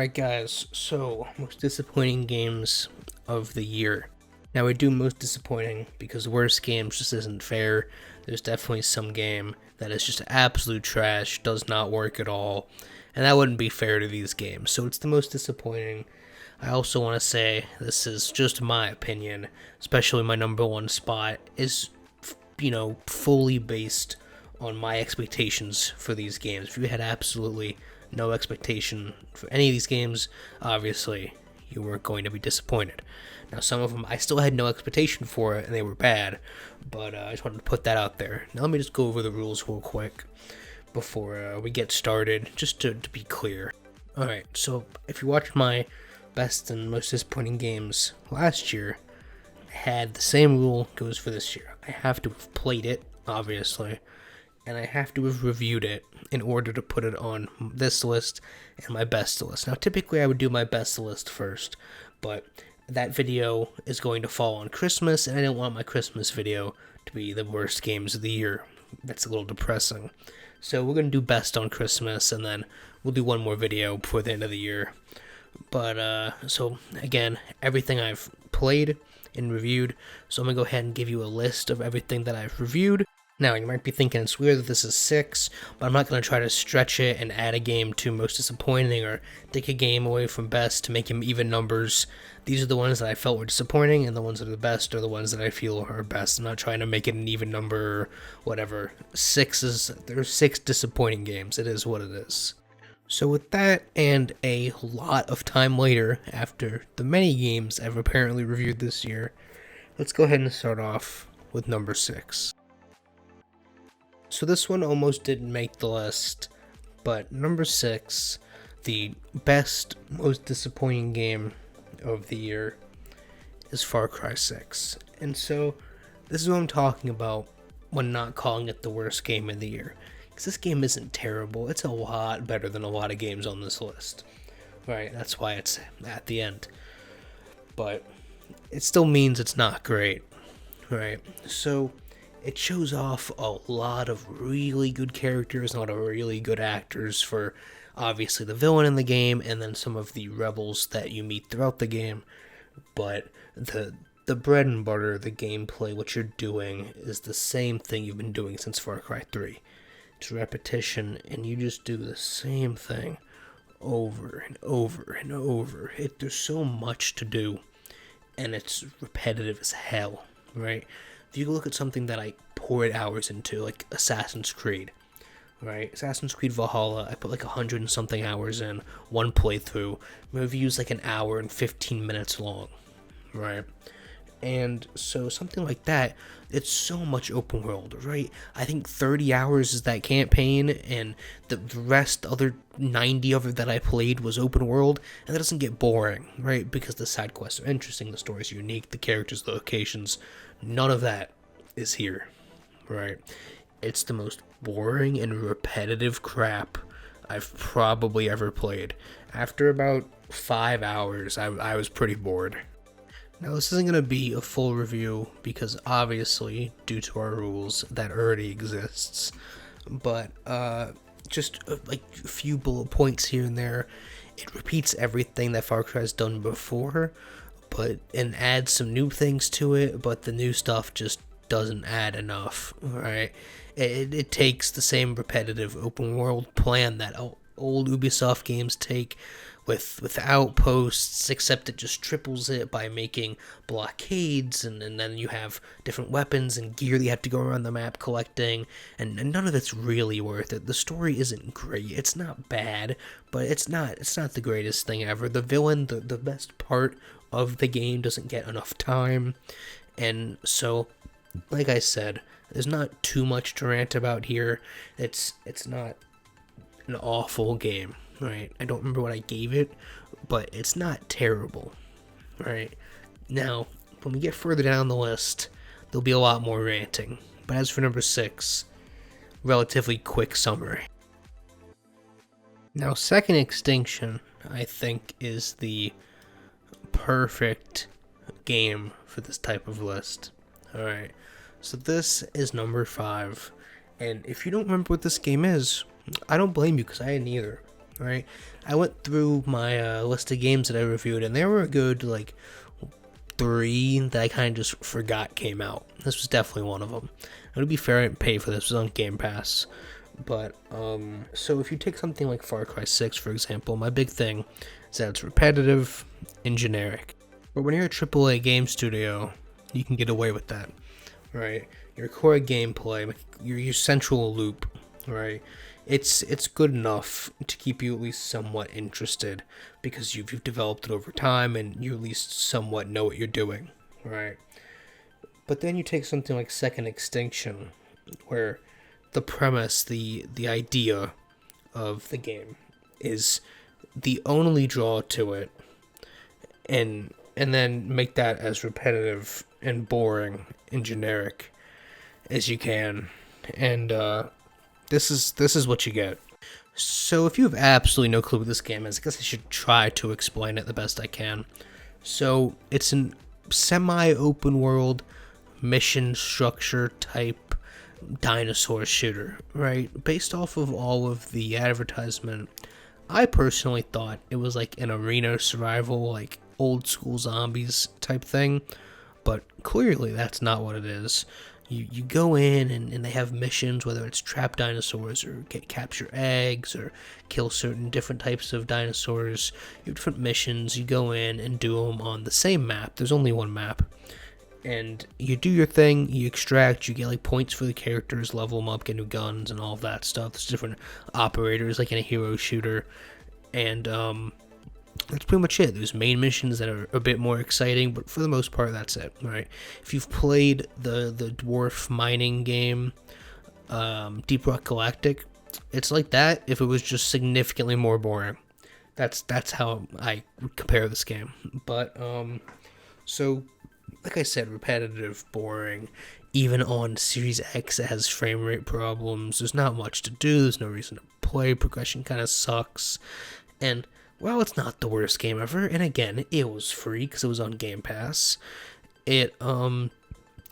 Alright guys, so most disappointing games of the year. Now I do most disappointing because worst games just isn't fair. There's definitely some game that is just absolute trash, does not work at all, and that wouldn't be fair to these games. So it's the most disappointing. I also want to say, this is just my opinion, especially my number one spot is, fully based on my expectations for these games. If you had absolutely no expectation for any of these games, obviously you weren't going to be disappointed. Now, some of them I still had no expectation for it and they were bad, but I just wanted to put that out there. Now let me just go over the rules real quick before we get started, just to be clear. Alright, so if you watched my best and most disappointing games last year, I had the same rule goes for this year. I have to have played it, obviously, and I have to have reviewed it in order to put it on this list and my best list. Now, typically I would do my best list first, but that video is going to fall on Christmas, and I didn't want my Christmas video to be the worst games of the year. That's a little depressing. So we're going to do best on Christmas, and then we'll do one more video before the end of the year. But, so, again, everything I've played and reviewed, so I'm going to go ahead and give you a list of everything that I've reviewed. Now, you might be thinking it's weird that this is 6, but I'm not going to try to stretch it and add a game to most disappointing or take a game away from best to make them even numbers. These are the ones that I felt were disappointing, and the ones that are the best are the ones that I feel are best. I'm not trying to make it an even number or whatever. There's 6 disappointing games. It is what it is. So with that, and a lot of time later, after the many games I've apparently reviewed this year, let's go ahead and start off with number 6. So this one almost didn't make the list, but number 6, the best, most disappointing game of the year, is Far Cry 6. And so, this is what I'm talking about when not calling it the worst game of the year. Because this game isn't terrible, it's a lot better than a lot of games on this list. Right, that's why it's at the end. But, it still means it's not great. Right, so it shows off a lot of really good characters, a lot of really good actors for obviously the villain in the game, and then some of the rebels that you meet throughout the game. But the bread and butter, the gameplay, what you're doing, is the same thing you've been doing since Far Cry 3. It's repetition, and you just do the same thing over and over and over. There's so much to do, and it's repetitive as hell, right? If you look at something that I poured hours into, like Assassin's Creed, right? Assassin's Creed Valhalla, I put like 100 and something hours in, one playthrough. My review's like an hour and 15 minutes long, right? And so something like that, it's so much open world, right? I think 30 hours is that campaign, and the rest, other 90 of it that I played was open world, and that doesn't get boring, right? Because the side quests are interesting, the story's unique, the characters, the locations, none of that is here, right? It's the most boring and repetitive crap I've probably ever played. After about 5 hours, I was pretty bored. Now, this isn't going to be a full review because obviously, due to our rules, that already exists. But just like a few bullet points here and there. It repeats everything that Far Cry's done before, and adds some new things to it, but the new stuff just doesn't add enough, right? It takes the same repetitive open world plan that old Ubisoft games take with outposts, except it just triples it by making blockades, and then you have different weapons and gear that you have to go around the map collecting, and none of it's really worth it. The story isn't great. It's not bad, but it's not the greatest thing ever. The villain, the best part of the game, doesn't get enough time, and so, like I said, there's not too much to rant about here. It's not an awful game, right? I don't remember what I gave it, but it's not terrible, right? Now, when we get further down the list, there'll be a lot more ranting. But as for number 6, relatively quick summary. Now, Second Extinction, I think, is the perfect game for this type of list. Alright, so this is number 5, and if you don't remember what this game is, I don't blame you, because I didn't either. right? I went through my list of games that I reviewed, and there were a good, like, 3 that I kind of just forgot came out. This was definitely one of them. And to be fair, I didn't pay for this. It was on Game Pass. But, so if you take something like Far Cry 6, for example, my big thing is that it's repetitive and generic. But when you're a AAA game studio, you can get away with that, right? Your core gameplay, your central loop, right? It's good enough to keep you at least somewhat interested because you've developed it over time and you at least somewhat know what you're doing, right? But then you take something like Second Extinction, where the premise, the idea of the game is the only draw to it, and then make that as repetitive and boring and generic as you can, and this is what you get. So if you have absolutely no clue what this game is, I guess I should try to explain it the best I can. So it's an semi-open world mission structure type dinosaur shooter, right? Based off of all of the advertisement, I personally thought it was like an arena survival, like old school zombies type thing, but clearly that's not what it is. You go in and they have missions, whether it's trap dinosaurs or capture eggs or kill certain different types of dinosaurs. You have different missions. You go in and do them on the same map. There's only one map. And you do your thing, you extract, you get like points for the characters, level them up, get new guns and all of that stuff. There's different operators like in a hero shooter. And that's pretty much it. There's main missions that are a bit more exciting, but for the most part, that's it, right? If you've played the dwarf mining game, Deep Rock Galactic, it's like that if it was just significantly more boring. That's how I would compare this game. But, so, like I said, repetitive, boring. Even on Series X, it has frame rate problems. There's not much to do. There's no reason to play. Progression kind of sucks. And well, it's not the worst game ever, and again, it was free because it was on Game Pass. It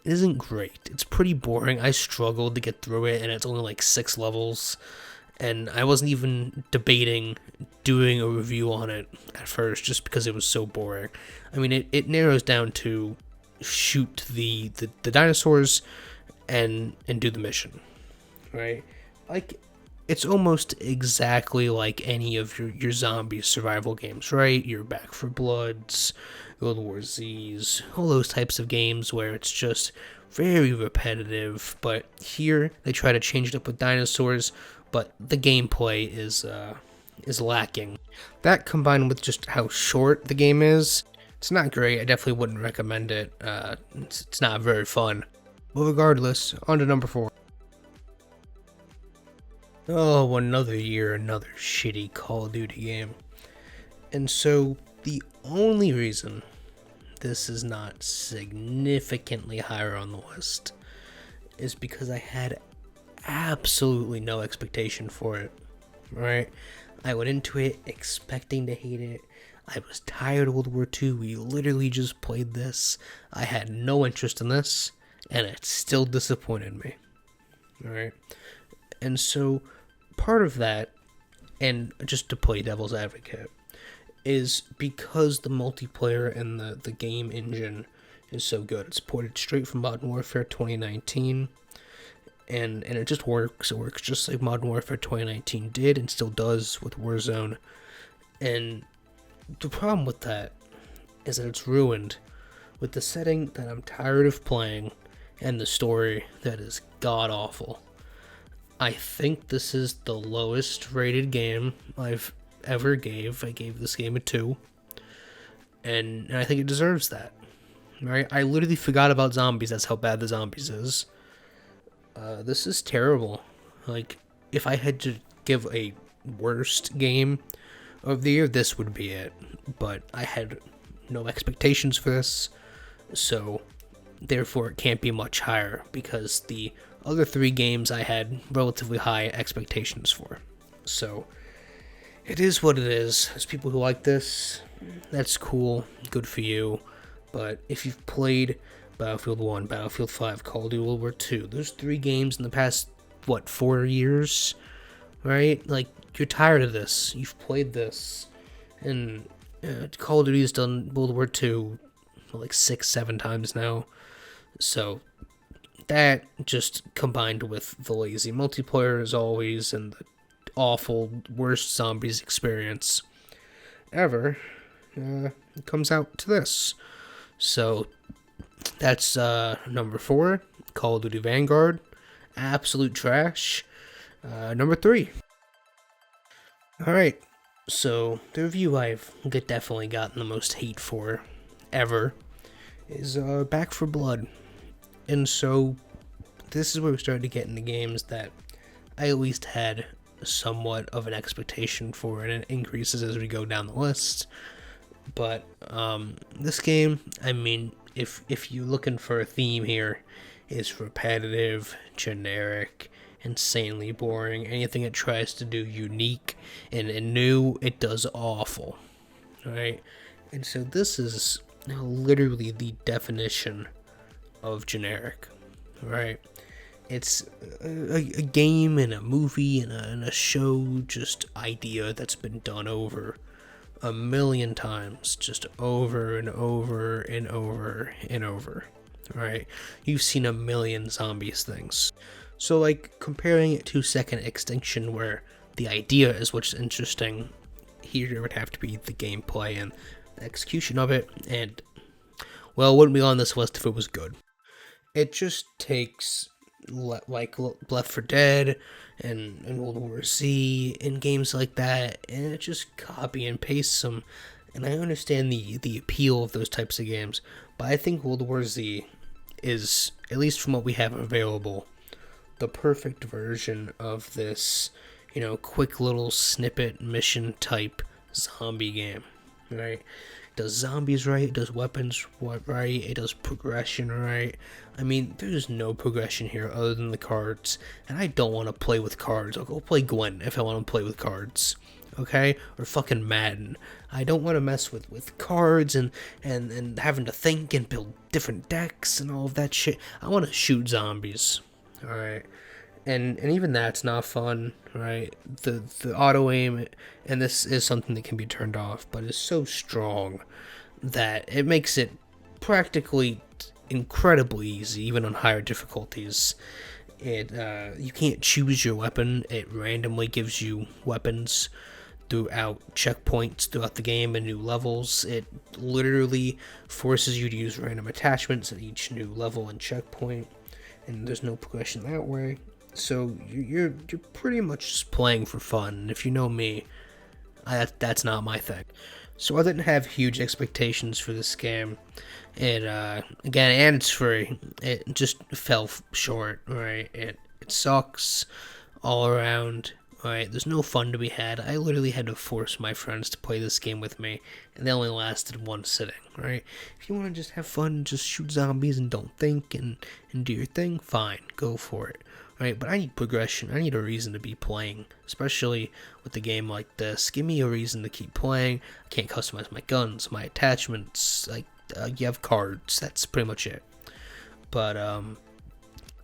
isn't great. It's pretty boring. I struggled to get through it, and it's only like 6 levels, and I wasn't even debating doing a review on it at first just because it was so boring. I mean, it narrows down to shoot the dinosaurs and do the mission, right? Like, it's almost exactly like any of your zombie survival games, right? Your Back 4 Bloods, World War Z's, all those types of games where it's just very repetitive. But here they try to change it up with dinosaurs, but the gameplay is lacking. That combined with just how short the game is, it's not great. I definitely wouldn't recommend it. It's not very fun. But regardless, on to number 4. Oh, another year, another shitty Call of Duty game. And so, the only reason this is not significantly higher on the list is because I had absolutely no expectation for it, right? I went into it expecting to hate it. I was tired of World War II. We literally just played this. I had no interest in this, and it still disappointed me, alright? And so, part of that, and just to play devil's advocate, is because the multiplayer and the game engine is so good. It's ported straight from Modern Warfare 2019, and it just works. It works just like Modern Warfare 2019 did and still does with Warzone. And the problem with that is that it's ruined with the setting that I'm tired of playing and the story that is god-awful. I think this is the lowest rated game I've ever gave. I gave this game a 2. And I think it deserves that. Right? I literally forgot about zombies. That's how bad the zombies is. This is terrible. Like, if I had to give a worst game of the year, this would be it. But I had no expectations for this. So, therefore, it can't be much higher because the other 3 games I had relatively high expectations for. So, it is what it is. There's people who like this. That's cool. Good for you. But if you've played Battlefield 1, Battlefield 5, Call of Duty World War II, those 3 games in the past, 4 years? right? Like, you're tired of this. You've played this, and Call of Duty's done World War II like 6, 7 times now. So that just combined with the lazy multiplayer as always and the awful worst zombies experience ever, it comes out to this. So that's number 4, Call of Duty Vanguard, absolute trash. Number 3. All right, so the review I've definitely gotten the most hate for ever is Back 4 Blood. And so this is where we started to get into games that I at least had somewhat of an expectation for, and it increases as we go down the list. But this game, I mean, if you're looking for a theme here, is repetitive, generic, insanely boring. Anything it tries to do unique and new, it does awful. Right? And so this is literally the definition of generic. Right? It's a game and a movie and a show just idea that's been done over a million times, just over and over and over and over, right? You've seen a million zombies things. So, like, comparing it to Second Extinction, where the idea is what's interesting, here it would have to be the gameplay and the execution of it, and, well, it wouldn't be on this list if it was good. It just takes, like, Left 4 Dead and World War Z and games like that, and it just copy and pastes them. And I understand the appeal of those types of games, but I think World War Z is, at least from what we have available, the perfect version of this, quick little snippet mission type zombie game, right? It does zombies right, it does weapons right, it does progression right. I mean, there's no progression here other than the cards, and I don't want to play with cards. I'll go play Gwen if I want to play with cards, okay? Or fucking Madden. I don't want to mess with cards and having to think and build different decks and all of that shit. I want to shoot zombies, alright? And even that's not fun, right? The auto aim, and this is something that can be turned off, but it's so strong that it makes it practically incredibly easy, even on higher difficulties. You can't choose your weapon. It randomly gives you weapons throughout checkpoints throughout the game and new levels. It literally forces you to use random attachments at each new level and checkpoint, and there's no progression that way. So you're pretty much just playing for fun. And if you know me, that's not my thing. So I didn't have huge expectations for this game. It again, and it's free. It just fell short. Right? It sucks all around. Right? There's no fun to be had. I literally had to force my friends to play this game with me, and they only lasted one sitting. Right? If you want to just have fun, just shoot zombies and don't think and do your thing, fine, go for it. Right, but I need progression. I need a reason to be playing, especially with a game like this. Give me a reason to keep playing. I can't customize my guns, my attachments. Like, you have cards. That's pretty much it. But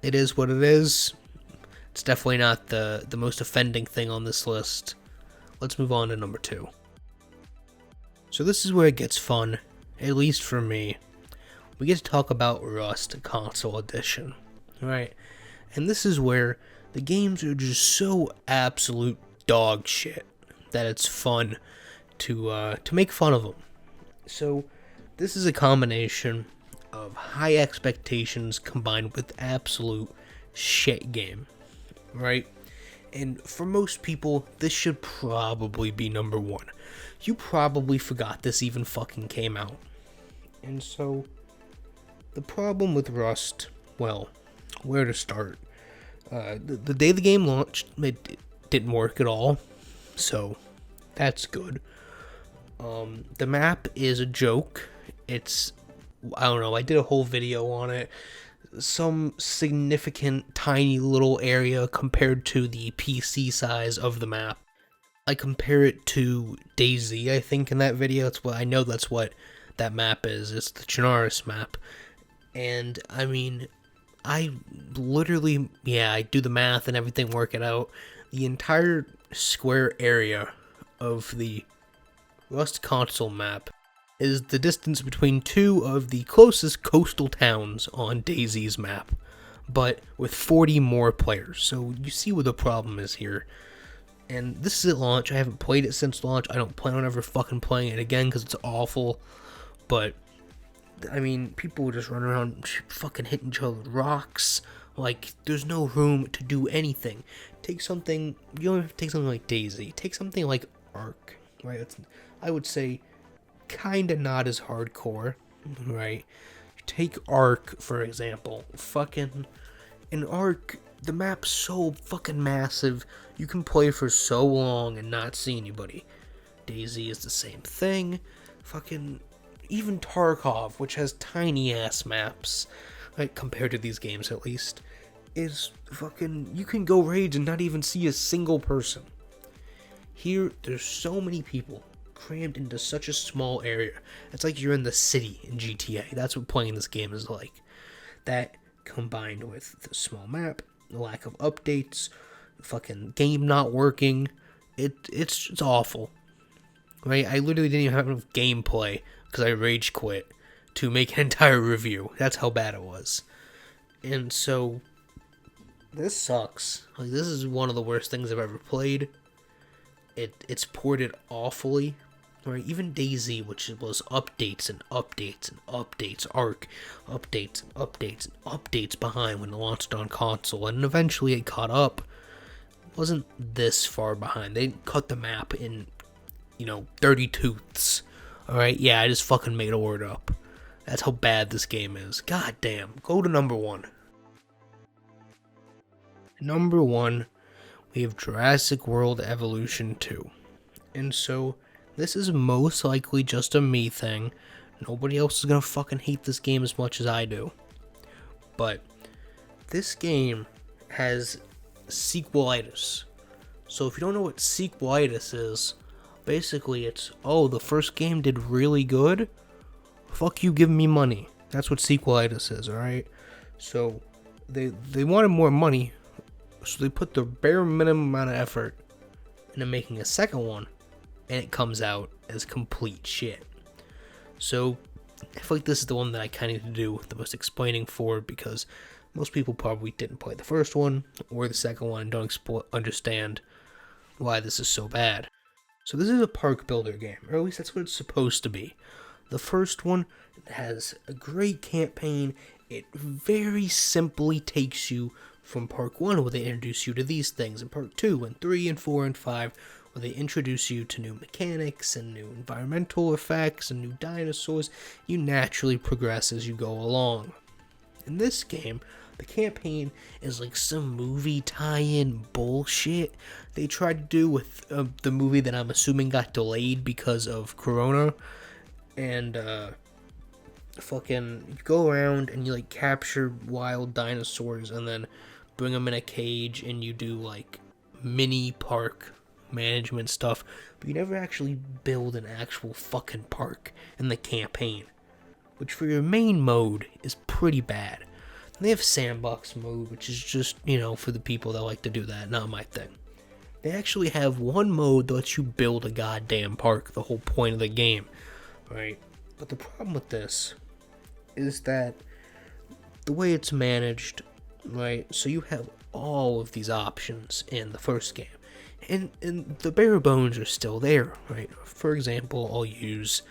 it is what it is. It's definitely not the most offending thing on this list. Let's move on to number 2. So this is where it gets fun, at least for me. We get to talk about Rust Console Edition, right? And this is where the games are just so absolute dog shit that it's fun to make fun of them. So this is a combination of high expectations combined with absolute shit game, right? And for most people, this should probably be number 1. You probably forgot this even fucking came out. And so the problem with Rust, well, where to start? The day the game launched, it didn't work at all, so that's good. The map is a joke. It's, I don't know, I did a whole video on it. Some significant tiny little area compared to the PC size of the map. I compare it to DayZ, I think, in that video. That's what that map is. It's the Chernarus map. And, I mean, I literally, I do the math and everything, work it out. The entire square area of the Rust console map is the distance between two of the closest coastal towns on DayZ's map, but with 40 more players. So you see what the problem is here. And this is at launch. I haven't played it since launch. I don't plan on ever fucking playing it again because it's awful. But, I mean, people will just run around fucking hitting each other with rocks. Like, there's no room to do anything. Take something, you don't have to take something like DayZ. Take something like Ark, right? I would say kinda not as hardcore, right? Take Ark, for example. Fucking, in Ark, the map's so fucking massive, you can play for so long and not see anybody. DayZ is the same thing. Fucking, even Tarkov, which has tiny ass maps, like, compared to these games at least, is fucking, you can go raids and not even see a single person. Here, there's so many people crammed into such a small area. It's like you're in the city in GTA. That's what playing this game is like. That, combined with the small map, the lack of updates, fucking game not working, it's awful. Right? I literally didn't even have enough gameplay because I rage quit to make an entire review. That's how bad it was. And so, this sucks. Like, this is one of the worst things I've ever played. It's ported awfully. Right? Even DayZ, which was updates and updates and updates, Ark, updates and updates and updates behind when it launched on console, and eventually it caught up. It wasn't this far behind. They cut the map in, 32ths. Alright? Yeah, I just fucking made a word up. That's how bad this game is. God damn. Go to number 1. Number 1, we have Jurassic World Evolution 2. And so, this is most likely just a me thing. Nobody else is gonna fucking hate this game as much as I do. But, this game has sequelitis. So if you don't know what sequelitis is, basically it's, oh, the first game did really good? Fuck you giving me money. That's what sequelitis is, alright? So, they wanted more money, so they put the bare minimum amount of effort into making a second one, and it comes out as complete shit. So, I feel like this is the one that I kind of need to do the most explaining for, because most people probably didn't play the first one, or the second one, and don't understand why this is so bad. So this is a park builder game, or at least that's what it's supposed to be. The first one has a great campaign. It very simply takes you from Park 1, where they introduce you to these things, and Park 2, and 3, and 4, and 5, where they introduce you to new mechanics, and new environmental effects, and new dinosaurs. You naturally progress as you go along. In this game, the campaign is like some movie tie-in bullshit they tried to do with the movie that I'm assuming got delayed because of Corona. And, fucking, you go around and you, like, capture wild dinosaurs and then bring them in a cage, and you do, like, mini park management stuff, but you never actually build an actual fucking park in the campaign, which for your main mode is pretty bad. And they have sandbox mode, which is just, for the people that like to do that, not my thing. They actually have one mode that lets you build a goddamn park, the whole point of the game, right? But the problem with this is that the way it's managed, right? So you have all of these options in the first game, and the bare bones are still there, right? For example, I'll use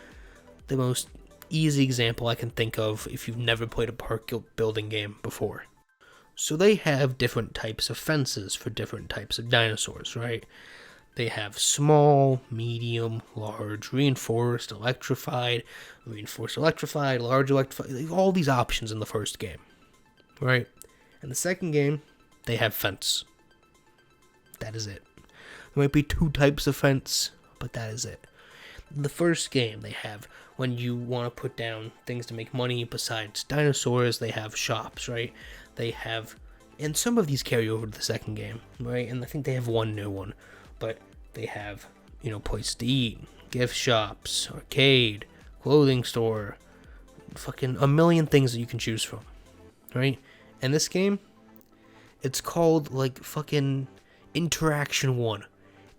the most easy example I can think of if you've never played a park building game before. So they have different types of fences for different types of dinosaurs, right? They have small, medium, large, reinforced, electrified, large electrified, all these options in the first game, right? In the second game, they have fence. That is it. There might be 2 types of fence, but that is it. In the first game, they have, when you want to put down things to make money besides dinosaurs, they have shops, right? They have, and some of these carry over to the second game, right? And I think they have one new one, but they have, places to eat, gift shops, arcade, clothing store, fucking a million things that you can choose from, right? And this game, it's called, like, fucking Interaction 1,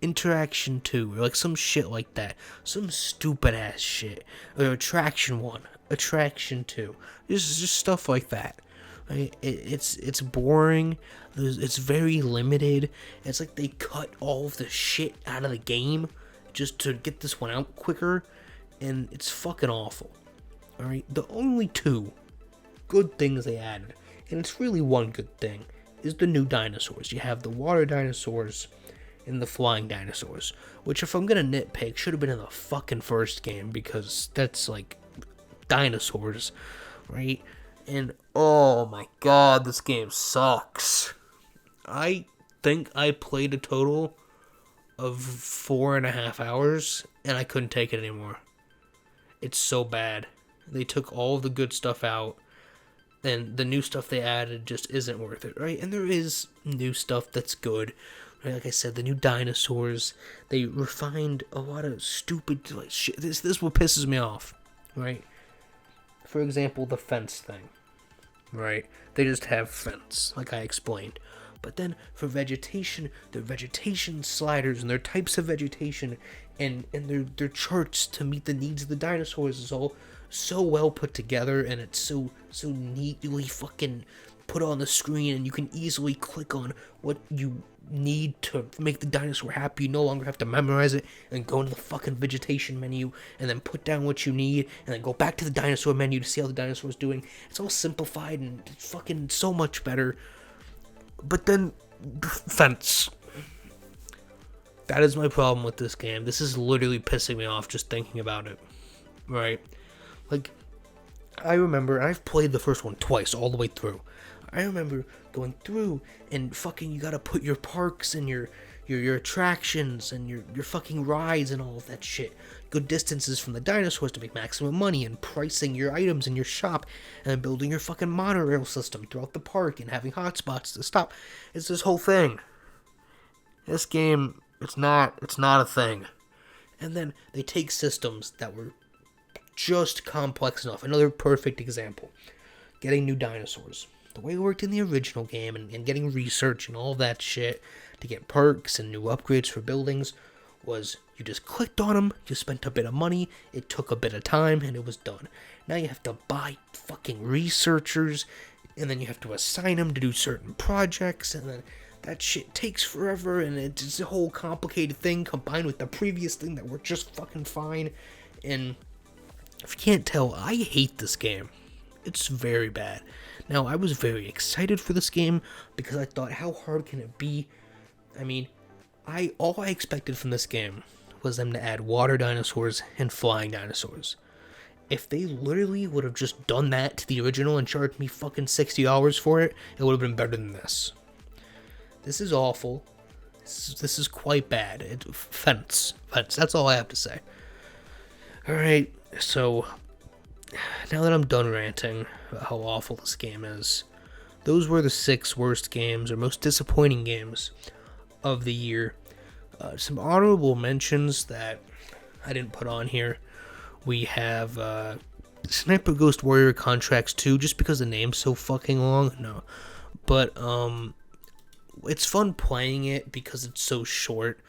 Interaction 2, or like some shit like that. Some stupid ass shit. Or Attraction 1, Attraction 2. Just stuff like that. Right? It's boring. It's very limited. It's like they cut all of the shit out of the game just to get this one out quicker, and it's fucking awful. Alright, the only two good things they added, and it's really one good thing, is the new dinosaurs. You have the water dinosaurs and the flying dinosaurs, which, if I'm gonna nitpick, should have been in the fucking first game, because that's like dinosaurs, right? And oh my god, this game sucks. I think I played a total of 4.5 hours, and I couldn't take it anymore. It's so bad. They took all the good stuff out, and the new stuff they added just isn't worth it, right? And there is new stuff that's good. Right? Like I said, the new dinosaurs, they refined a lot of stupid like shit. This is what pisses me off, right? For example, the fence thing, right? They just have fence, like I explained. But then for vegetation, their vegetation sliders and their types of vegetation and their charts to meet the needs of the dinosaurs is all so well put together, and it's so neatly fucking put on the screen, and you can easily click on what you need to make the dinosaur happy. You no longer have to memorize it and go into the fucking vegetation menu and then put down what you need and then go back to the dinosaur menu to see how the dinosaur's doing. It's all simplified and it's fucking so much better. But then, fence. That is my problem with this game. This is literally pissing me off just thinking about it. Right? Like, I remember, I've played the first one twice, all the way through. I remember going through and fucking, you gotta put your parks and your attractions and your fucking rides and all of that shit. Good distances from the dinosaurs to make maximum money, and pricing your items in your shop, and then building your fucking monorail system throughout the park and having hotspots to stop. It's this whole thing. This game, it's not a thing. And then they take systems that were just complex enough. Another perfect example. Getting new dinosaurs. The way it worked in the original game, and getting research and all that shit to get perks and new upgrades for buildings, was you just clicked on them, you spent a bit of money, it took a bit of time, and it was done. Now you have to buy fucking researchers, and then you have to assign them to do certain projects, and then that shit takes forever, and it's a whole complicated thing combined with the previous thing that worked just fucking fine. And if you can't tell, I hate this game. It's very bad. Now, I was very excited for this game because I thought, how hard can it be? I mean, all I expected from this game was them to add water dinosaurs and flying dinosaurs. If they literally would have just done that to the original and charged me fucking $60 for it, it would have been better than this. This is awful. This is quite bad. Fence. That's all I have to say. Alright, so now that I'm done ranting about how awful this game is, those were the 6 worst games or most disappointing games of the year. Some honorable mentions that I didn't put on here. We have Sniper Ghost Warrior Contracts 2, just because the name's so fucking long. No. But it's fun playing it because it's so short.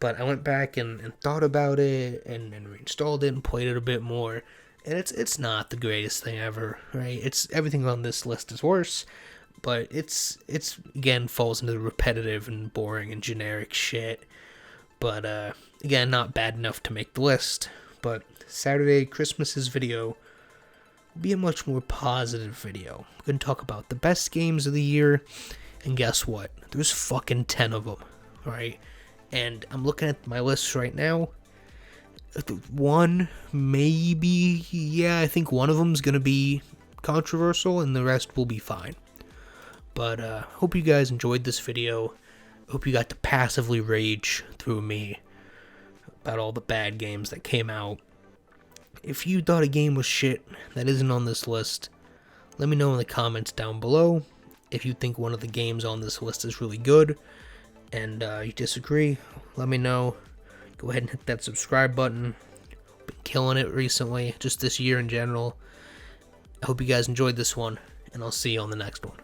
But I went back and thought about it and reinstalled it and played it a bit more. And it's not the greatest thing ever, right? Everything on this list is worse, but it's again falls into the repetitive and boring and generic shit. But again, not bad enough to make the list. But Saturday Christmas's video will be a much more positive video. I'm gonna talk about the best games of the year, and guess what? There's fucking 10 of them, right? And I'm looking at my list right now. One, maybe, yeah, I think one of them's gonna be controversial, and the rest will be fine. But hope you guys enjoyed this video. Hope you got to passively rage through me about all the bad games that came out. If you thought a game was shit that isn't on this list, let me know in the comments down below. If you think one of the games on this list is really good and you disagree, let me know. Go ahead and hit that subscribe button. Been killing it recently, just this year in general. I hope you guys enjoyed this one, and I'll see you on the next one.